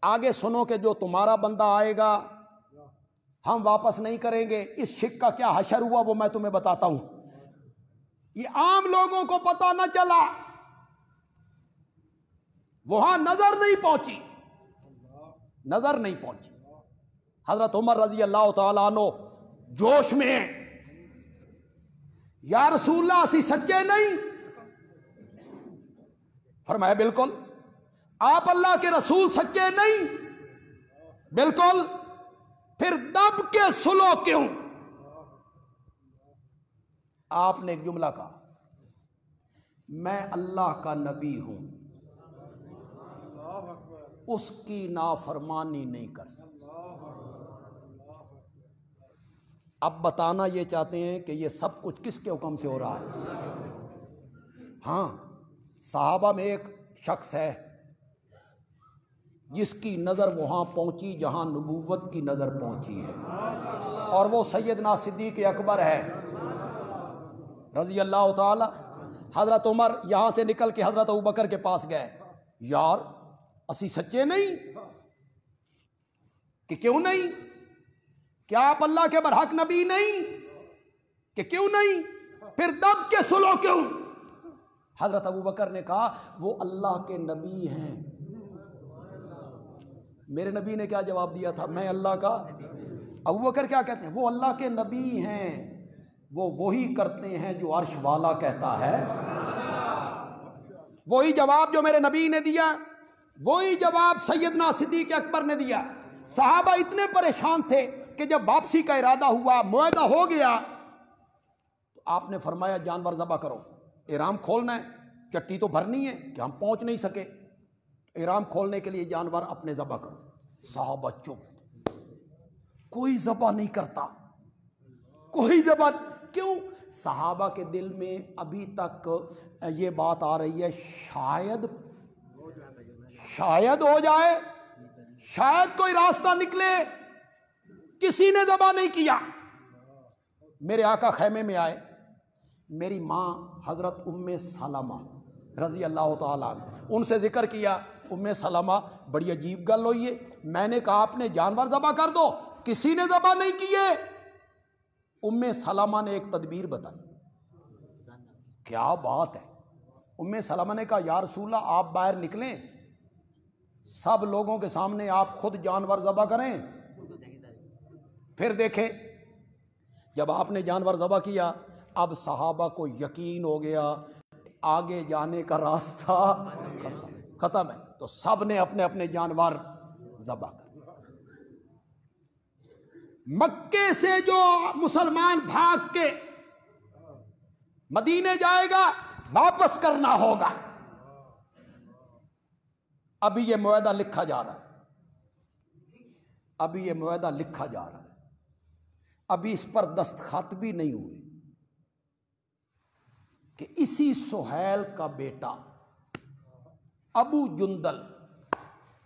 Speaker 1: آگے سنو کہ جو تمہارا بندہ آئے گا ہم واپس نہیں کریں گے، اس شک کا کیا حشر ہوا وہ میں تمہیں بتاتا ہوں۔ یہ عام لوگوں کو پتہ نہ چلا، وہاں نظر نہیں پہنچی، نظر نہیں پہنچی۔ حضرت عمر رضی اللہ تعالیٰ عنہ جوش میں ہیں، یا رسول اللہ اسی سچے نہیں؟ فرمایا بالکل۔ آپ اللہ کے رسول سچے نہیں؟ بالکل۔ پھر دب کے سلو کیوں؟ آپ نے ایک جملہ کہا، میں اللہ کا نبی ہوں، اس کی نافرمانی نہیں کر سکتا۔ اب بتانا یہ چاہتے ہیں کہ یہ سب کچھ کس کے حکم سے ہو رہا ہے؟ ہاں، صحابہ میں ایک شخص ہے جس کی نظر وہاں پہنچی جہاں نبوت کی نظر پہنچی ہے، اور وہ سیدنا صدیق اکبر ہے رضی اللہ تعالی۔ حضرت عمر یہاں سے نکل کے حضرت ابوبکر کے پاس گئے، یار اسی سچے نہیں؟ کہ کیوں نہیں؟ کیا آپ اللہ کے برحق نبی نہیں؟ کہ کیوں نہیں؟ پھر دب کے سلو کیوں؟ حضرت ابوبکر نے کہا وہ اللہ کے نبی ہیں۔ میرے نبی نے کیا جواب دیا تھا؟ میں اللہ کا۔ ابوبکر کیا کہتے ہیں؟ وہ اللہ کے نبی ہیں، وہ وہی کرتے ہیں جو عرش والا کہتا ہے۔ وہی جواب جو میرے نبی نے دیا، وہی جواب سیدنا صدیق اکبر نے دیا۔ صحابہ اتنے پریشان تھے کہ جب واپسی کا ارادہ ہوا، معاہدہ ہو گیا، تو آپ نے فرمایا جانور ذبح کرو، احرام کھولنا ہے، چٹی تو بھرنی ہے کہ ہم پہنچ نہیں سکے، احرام کھولنے کے لیے جانور اپنے ذبح کرو۔ صحابہ چپ، کوئی ذبح نہیں کرتا، کوئی ذبح۔ کیوں؟ صحابہ کے دل میں ابھی تک یہ بات آ رہی ہے، شاید ہو جائے، شاید کوئی راستہ نکلے۔ کسی نے ذبح نہیں کیا۔ میرے آقا خیمے میں آئے، میری ماں حضرت ام سلمہ رضی اللہ تعالیٰ عنہ، ان سے ذکر کیا، ام سلمہ بڑی عجیب گل ہوئی ہے، میں نے کہا آپ نے جانور ذبح کر دو، کسی نے ذبح نہیں کیے۔ ام سلمہ نے ایک تدبیر بتائی۔ کیا بات ہے؟ ام سلمہ نے کہا یا رسول اللہ آپ باہر نکلیں، سب لوگوں کے سامنے آپ خود جانور ذبح کریں، پھر دیکھیں۔ جب آپ نے جانور ذبح کیا، اب صحابہ کو یقین ہو گیا آگے جانے کا راستہ ختم ہے، تو سب نے اپنے اپنے جانور ذبح کر۔ مکے سے جو مسلمان بھاگ کے مدینے جائے گا واپس کرنا ہوگا۔ ابھی یہ معاہدہ لکھا جا رہا ہے، ابھی یہ معاہدہ لکھا جا رہا ہے، ابھی اس پر دستخط بھی نہیں ہوئے کہ اسی سہیل کا بیٹا ابو جندل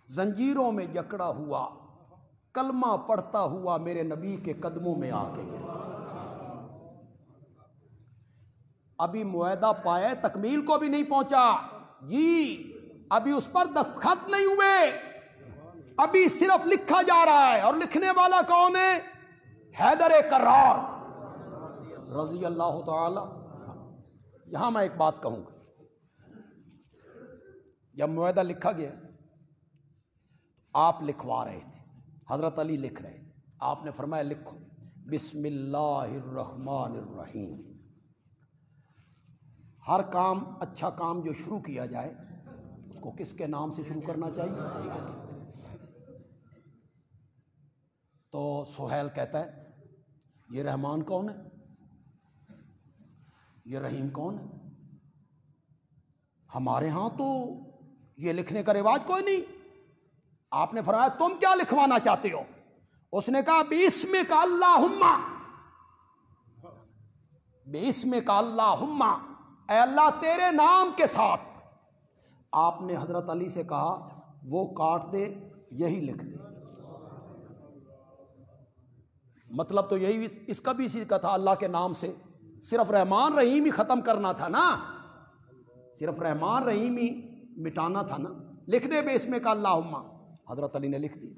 Speaker 1: زنجیروں میں جکڑا ہوا، کلمہ پڑھتا ہوا میرے نبی کے قدموں میں آ کے گرا۔ ابھی معاہدہ پائے تکمیل کو بھی نہیں پہنچا جی، ابھی اس پر دستخط نہیں ہوئے، ابھی صرف لکھا جا رہا ہے، اور لکھنے والا کون ہے؟ حیدر کرار رضی اللہ تعالی۔ یہاں میں ایک بات کہوں گا، جب معاہدہ لکھا گیا آپ لکھوا رہے تھے، حضرت علی لکھ رہے تھے، آپ نے فرمایا لکھو بسم اللہ الرحمن الرحیم۔ ہر کام، اچھا کام جو شروع کیا جائے اس کو کس کے نام سے شروع کرنا چاہیے؟ تو سہیل کہتا ہے یہ رحمان کون ہے؟ یہ رحیم کون ہے؟ ہمارے ہاں تو یہ لکھنے کا رواج کوئی نہیں۔ آپ نے فرمایا تم کیا لکھوانا چاہتے ہو؟ اس نے کہا بِاسْمِكَ اللہم، بِاسْمِكَ اللہم، اے اللہ تیرے نام کے ساتھ۔ آپ نے حضرت علی سے کہا وہ کاٹ دے، یہی لکھ دے۔ مطلب تو یہی، اس کا بھی اسی کا تھا، اللہ کے نام سے صرف رحمان رحیم ہی ختم کرنا تھا نا، صرف رحمان رحیم ہی مٹانا تھا نا. لکھ دے بے اسمے کا اللہم. حضرت علی نے لکھ دی.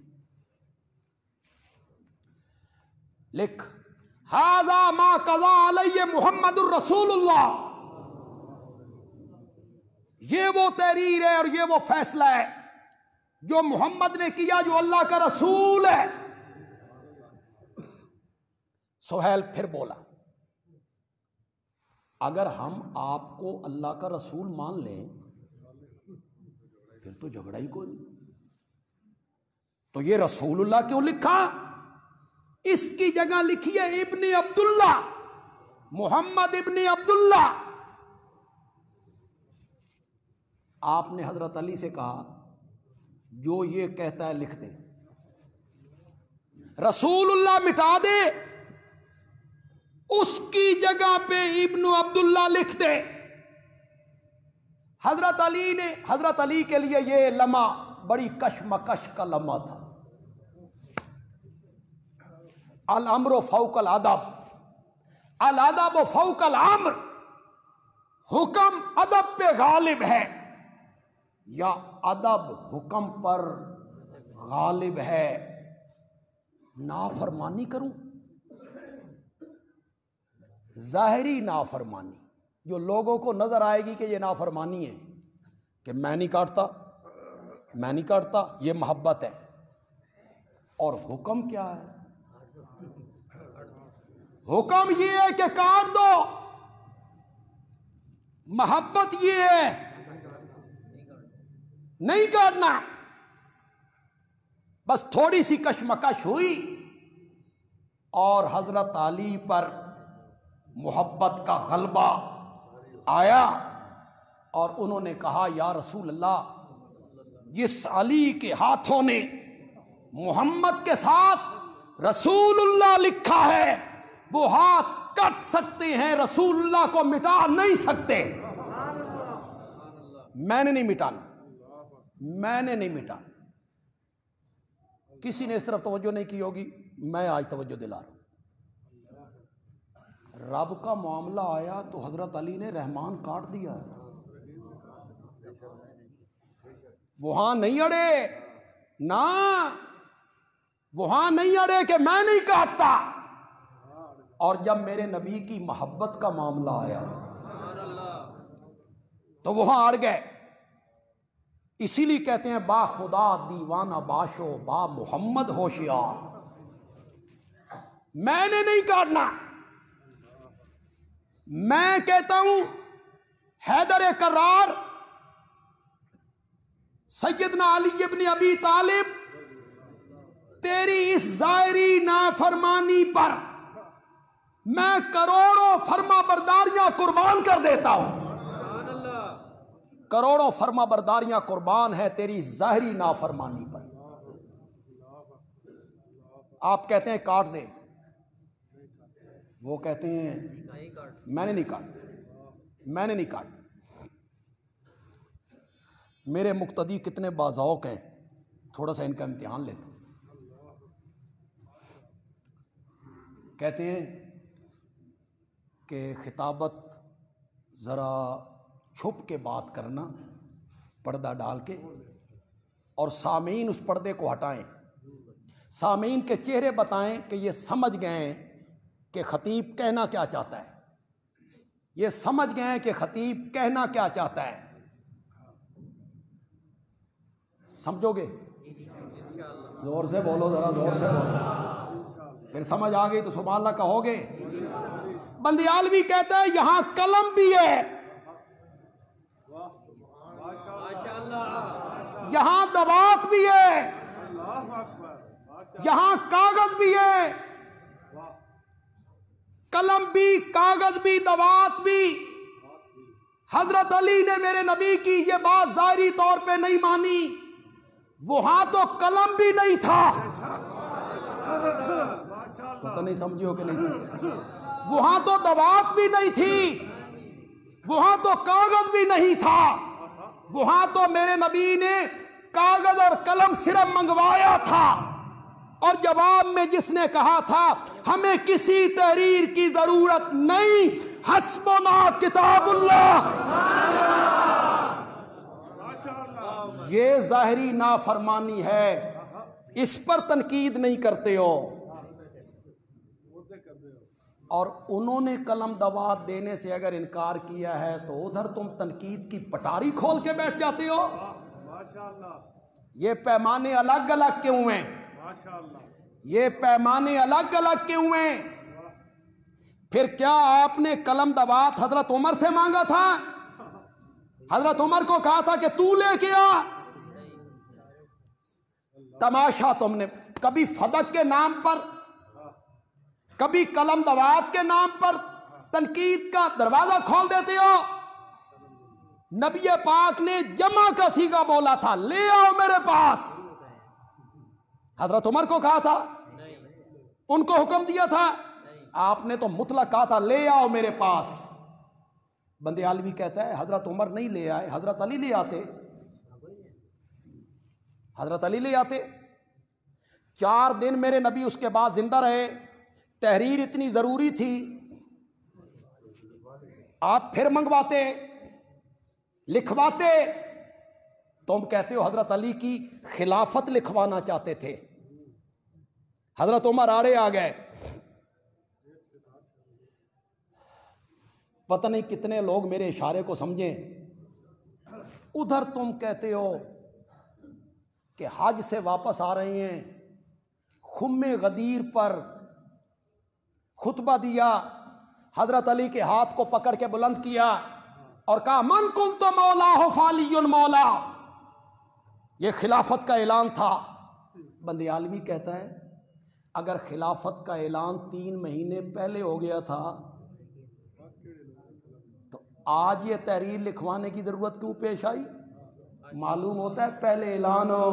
Speaker 1: لکھ ھذا ما قضا علیہ محمد الرسول اللہ. یہ وہ تحریر ہے اور یہ وہ فیصلہ ہے جو محمد نے کیا، جو اللہ کا رسول ہے. سہیل پھر بولا اگر ہم آپ کو اللہ کا رسول مان لیں پھر تو جھگڑا ہی کوئی نہیں. تو یہ رسول اللہ کیوں لکھا؟ اس کی جگہ لکھیے ابن عبداللہ، محمد ابن عبداللہ. آپ نے حضرت علی سے کہا جو یہ کہتا ہے لکھ دے. رسول اللہ مٹا دے، اس کی جگہ پہ ابن عبداللہ لکھ دے. حضرت علی کے لیے یہ لمحہ بڑی کشمکش کا لمحہ تھا. الامر فوق الادب، الادب فوق الامر. حکم ادب پہ غالب ہے یا ادب حکم پر غالب ہے؟ نافرمانی کروں، ظاہری نافرمانی جو لوگوں کو نظر آئے گی کہ یہ نافرمانی ہے، کہ میں نہیں کاٹتا، یہ محبت ہے. اور حکم کیا ہے؟ حکم یہ ہے کہ کاٹ دو. محبت یہ ہے نہیں کاٹنا. بس تھوڑی سی کشمکش ہوئی اور حضرت علی پر محبت کا غلبہ آیا اور انہوں نے کہا یا رسول اللہ، جس علی کے ہاتھوں نے محمد کے ساتھ رسول اللہ لکھا ہے وہ ہاتھ کٹ سکتے ہیں، رسول اللہ کو مٹا نہیں سکتے. میں نے نہیں مٹانا. کسی نے اس طرف توجہ نہیں کی ہوگی، میں آج توجہ دلا رہا ہوں. رب کا معاملہ آیا تو حضرت علی نے رحمان کاٹ دیا. وہاں نہیں اڑے نا، وہاں نہیں اڑے کہ میں نہیں کاٹتا. اور جب میرے نبی کی محبت کا معاملہ آیا تو وہاں اڑ گئے. اسی لیے کہتے ہیں با خدا دیوانہ باشو با محمد ہوشیار. میں نے نہیں کاٹنا. میں کہتا ہوں حیدر کرار سیدنا علی ابن ابی طالب تیری اس ظاہری نافرمانی پر میں کروڑوں فرما برداریاں قربان کر دیتا ہوں. کروڑوں فرما برداریاں قربان ہے تیری ظاہری نافرمانی پر. آپ کہتے ہیں کاٹ دے، وہ کہتے ہیں میں نے نہیں کاٹا. میرے مقتدی کتنے باذوق ہیں، تھوڑا سا ان کا امتحان لیتے. کہتے ہیں کہ خطابت ذرا چھپ کے بات کرنا، پردہ ڈال کے، اور سامعین اس پردے کو ہٹائیں. سامعین کے چہرے بتائیں کہ یہ سمجھ گئے کہ خطیب کہنا کیا چاہتا ہے. یہ سمجھ گئے کہ خطیب کہنا کیا چاہتا ہے. سمجھو گے؟ زور سے بولو، ذرا زور سے بولو. پھر سمجھ آ گئی تو سبحان اللہ کہو گے. بندیال بھی کہتا ہے یہاں قلم بھی ہے، یہاں دوات بھی ہے، یہاں کاغذ بھی ہے. قلم بھی، کاغذ بھی، دوات بھی. حضرت علی نے میرے نبی کی یہ بات ظاہری طور پہ نہیں مانی. وہاں تو قلم بھی نہیں تھا. پتہ نہیں سمجھو کہ نہیں سمجھو. وہاں تو دوات بھی نہیں تھی، وہاں تو کاغذ بھی نہیں تھا. وہاں تو میرے نبی نے کاغذ اور قلم صرف منگوایا تھا. اور جواب میں جس نے کہا تھا ہمیں کسی تحریر کی ضرورت نہیں، حسبنا کتاب اللہ، یہ ظاہری نافرمانی ہے، اس پر تنقید نہیں کرتے ہو۔ اور انہوں نے قلم دوات دینے سے اگر انکار کیا ہے تو ادھر تم تنقید کی پٹاری کھول کے بیٹھ جاتے ہو۔ یہ پیمانے الگ الگ کیوں ہیں؟ یہ پیمانے الگ الگ کیوں ہیں؟ پھر کیا آپ نے قلم دوات حضرت عمر سے مانگا تھا؟ حضرت عمر کو کہا تھا کہ تو لے کے آ؟ تماشا تم نے کبھی فدق کے نام پر، کبھی قلم دوات کے نام پر تنقید کا دروازہ کھول دیتے ہو۔ نبی پاک نے جمع کا صیغہ بولا تھا، لے آؤ میرے پاس۔ حضرت عمر کو کہا تھا، ان کو حکم دیا تھا، آپ نے تو مطلق کہا تھا لے آؤ میرے پاس۔ بندیالوی کہتا ہے حضرت عمر نہیں لے آئے، حضرت علی لے آتے، حضرت علی لے آتے۔ 4 دن میرے نبی اس کے بعد زندہ رہے، تحریر اتنی ضروری تھی، آپ پھر منگواتے، لکھواتے۔ تم کہتے ہو حضرت علی کی خلافت لکھوانا چاہتے تھے، حضرت عمر آڑے آ گئے۔ پتہ نہیں کتنے لوگ میرے اشارے کو سمجھیں۔ ادھر تم کہتے ہو کہ حج سے واپس آ رہے ہیں، خم غدیر پر خطبہ دیا، حضرت علی کے ہاتھ کو پکڑ کے بلند کیا اور کہا من کنت مولا فعلی مولا، یہ خلافت کا اعلان تھا۔ بندیالوی کہتا ہے اگر خلافت کا اعلان 3 مہینے پہلے ہو گیا تھا تو آج یہ تحریر لکھوانے کی ضرورت کیوں پیش آئی؟ معلوم ہوتا ہے پہلے اعلان ہو۔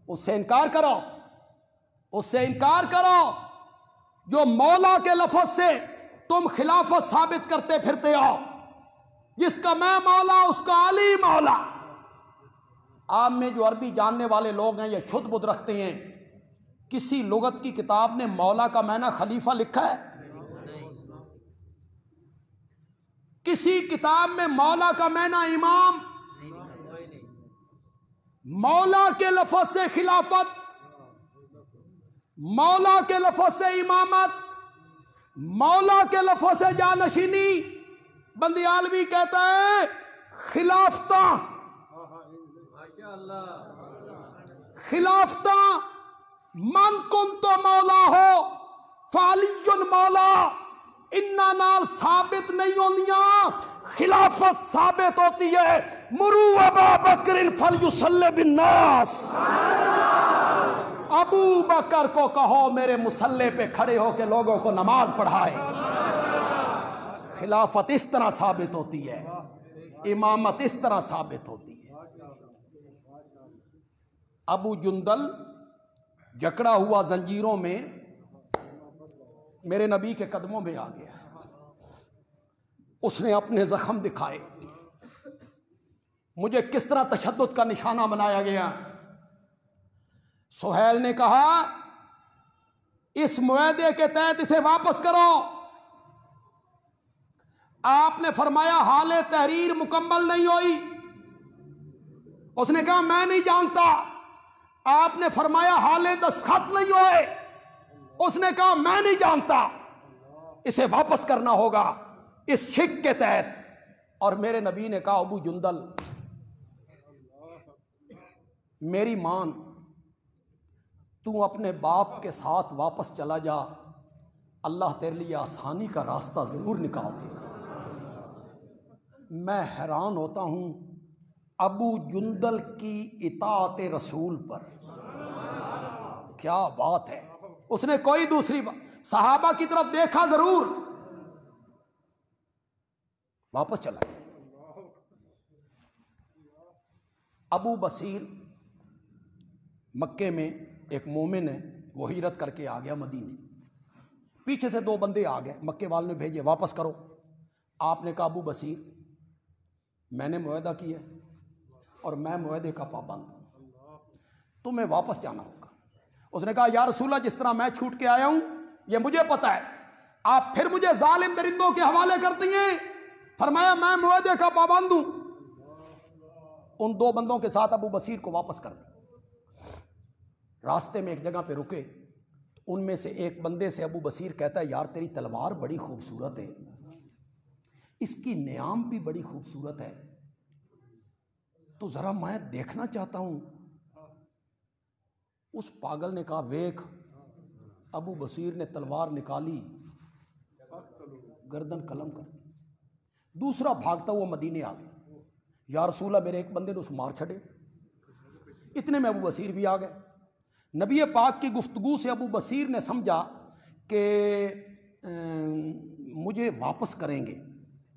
Speaker 1: اس سے انکار کرو، اس سے انکار کرو۔ جو مولا کے لفظ سے تم خلافت ثابت کرتے پھرتے ہو، جس کا میں مولا اس کا علی مولا۔ عام میں جو عربی جاننے والے لوگ ہیں یہ شدھ بدھ رکھتے ہیں، کسی لغت کی کتاب نے مولا کا معنی خلیفہ لکھا ہے؟ کسی کتاب میں مولا کا معنی امام؟ مولا کے لفظ سے خلافت، مولا کے لفظ سے امامت، مولا کے لفظ سے جانشینی۔ بندیالوی کہتا ہے خلافتاں، خلافتاں من کنت مولا ہو فعلی مولا، انہاں نال ثابت نہیں ہوندیاں، خلافت ثابت ہوتی ہے۔ مرو ابا بکر فلیصلی بالناس، ابو بکر کو کہو میرے مصلی پہ کھڑے ہو کے لوگوں کو نماز پڑھائے۔ خلافت اس طرح ثابت ہوتی ہے، امامت اس طرح ثابت ہوتی ہے۔ ابو جندل جکڑا ہوا زنجیروں میں میرے نبی کے قدموں میں آ گیا، اس نے اپنے زخم دکھائے، مجھے کس طرح تشدد کا نشانہ بنایا گیا۔ سہیل نے کہا اس معاہدے کے تحت اسے واپس کرو۔ آپ نے فرمایا حال تحریر مکمل نہیں ہوئی۔ اس نے کہا میں نہیں جانتا۔ آپ نے فرمایا حال دستخط نہیں ہوئے۔ اس نے کہا میں نہیں جانتا، اسے واپس کرنا ہوگا اس شک کے تحت۔ اور میرے نبی نے کہا ابو جندل میری مان، تو اپنے باپ کے ساتھ واپس چلا جا، اللہ تیرے لیے آسانی کا راستہ ضرور نکال دے گا۔ میں حیران ہوتا ہوں ابو جندل کی اطاعت رسول پر، کیا بات ہے۔ اس نے کوئی دوسری بات، صحابہ کی طرف دیکھا ضرور، واپس چلا گیا۔ ابو بصیر مکے میں ایک مومن ہے، وہ ہجرت کر کے آ گیا مدینے، پیچھے سے 2 بندے آ گئے، مکے والوں نے بھیجے واپس کرو۔ آپ نے کہا ابو بصیر میں نے معاہدہ کیا اور میں معاہدے کا پابند ہوں، تمہیں واپس جانا ہوگا۔ اس نے کہا یا رسول اللہ جس طرح میں چھوٹ کے آیا ہوں یہ مجھے پتہ ہے، آپ پھر مجھے ظالم درندوں کے حوالے کرتی ہیں؟ فرمایا میں معاہدے کا پابند ہوں۔ ان دو بندوں کے ساتھ ابو بصیر کو واپس کر دیا۔ راستے میں ایک جگہ پہ رکے، ان میں سے ایک بندے سے ابو بصیر کہتا ہے یار تیری تلوار بڑی خوبصورت ہے، اس کی نیام بھی بڑی خوبصورت ہے، تو ذرا میں دیکھنا چاہتا ہوں۔ اس پاگل نے کہا ویکھ۔ ابو بصیر نے تلوار نکالی، گردن قلم کر دی۔ دوسرا بھاگتا ہوا مدینے آ گیا، یا رسول اللہ میرے ایک بندے نے اس مار چھڑے۔ اتنے میں ابو بصیر بھی آ گئے۔ نبی پاک کی گفتگو سے ابو بصیر نے سمجھا کہ مجھے واپس کریں گے،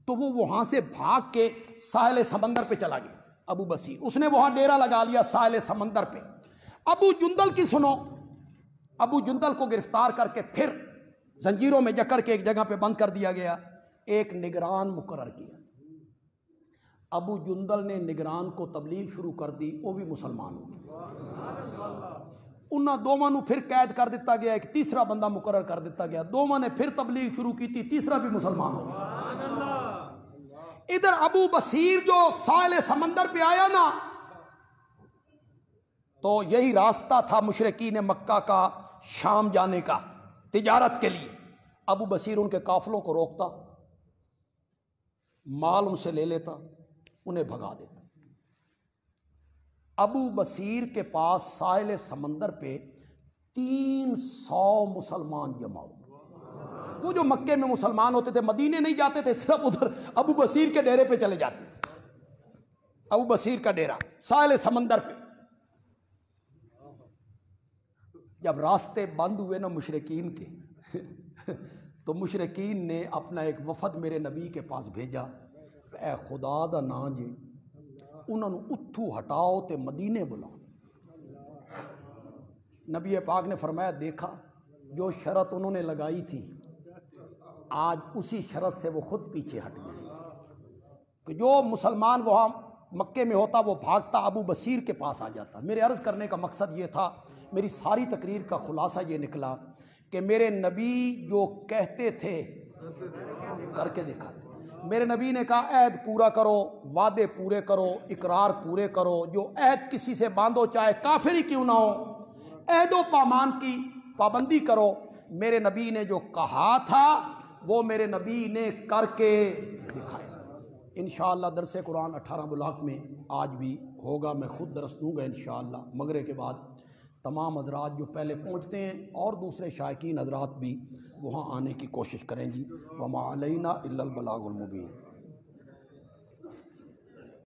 Speaker 1: تو وہ وہاں سے بھاگ کے ساحل سمندر پہ چلا گیا۔ ابو بصیر اس نے وہاں ڈیرا لگا لیا ساحل سمندر پہ۔ ابو جندل کی سنو، ابو جندل کو گرفتار کر کے پھر زنجیروں میں جکڑ کے ایک جگہ پہ بند کر دیا گیا، ایک نگران مقرر کیا۔ ابو جندل نے نگران کو تبلیغ شروع کر دی، وہ بھی مسلمان ہو گیا۔ انہاں دوواں نو پھر قید کر دیتا گیا، ایک تیسرا بندہ مقرر کر دیتا گیا، دوواں نے پھر تبلیغ شروع کی تھی، تیسرا بھی مسلمان ہو گیا۔ ادھر ابو بصیر جو ساحل سمندر پہ آیا نا، تو یہی راستہ تھا مشرکین مکہ کا شام جانے کا تجارت کے لیے۔ ابو بصیر ان کے قافلوں کو روکتا، مال ان سے لے لیتا، انہیں بھگا دیتا۔ ابو بصیر کے پاس ساحل سمندر پہ 300 مسلمان جمع ہوئے۔ وہ جو مکے میں مسلمان ہوتے تھے مدینے نہیں جاتے تھے، صرف ادھر ابو بصیر کے ڈیرے پہ چلے جاتے۔ ابو بصیر کا ڈیرا ساحل سمندر پہ۔ جب راستے بند ہوئے نا مشرکین کے تو مشرکین نے اپنا ایک وفد میرے نبی کے پاس بھیجا، اے خدا دا نا جی انہوں نے اتھو ہٹاؤ تے مدینے بلاؤ۔ نبی پاک نے فرمایا دیکھا جو شرط انہوں نے لگائی تھی آج اسی شرط سے وہ خود پیچھے ہٹ گئے، کہ جو مسلمان وہاں مکے میں ہوتا وہ بھاگتا ابو بصیر کے پاس آ جاتا۔ میرے عرض کرنے کا مقصد یہ تھا، میری ساری تقریر کا خلاصہ یہ نکلا کہ میرے نبی جو کہتے تھے کر کے دکھاتے۔ میرے نبی نے کہا عہد پورا کرو، وعدے پورے کرو، اقرار پورے کرو، جو عہد کسی سے باندھو چاہے کافر ہی کیوں نہ ہو، عہد و پیمان کی پابندی کرو۔ میرے نبی نے جو کہا تھا وہ میرے نبی نے کر کے دکھایا۔ انشاءاللہ درس قرآن 18 بلاک میں آج بھی ہوگا، میں خود درس دوں گا انشاءاللہ۔ مغرب کے بعد تمام حضرات جو پہلے پہنچتے ہیں اور دوسرے شائقین حضرات بھی وہاں آنے کی کوشش کریں جی۔ وما علینا الا البلاغ المبین۔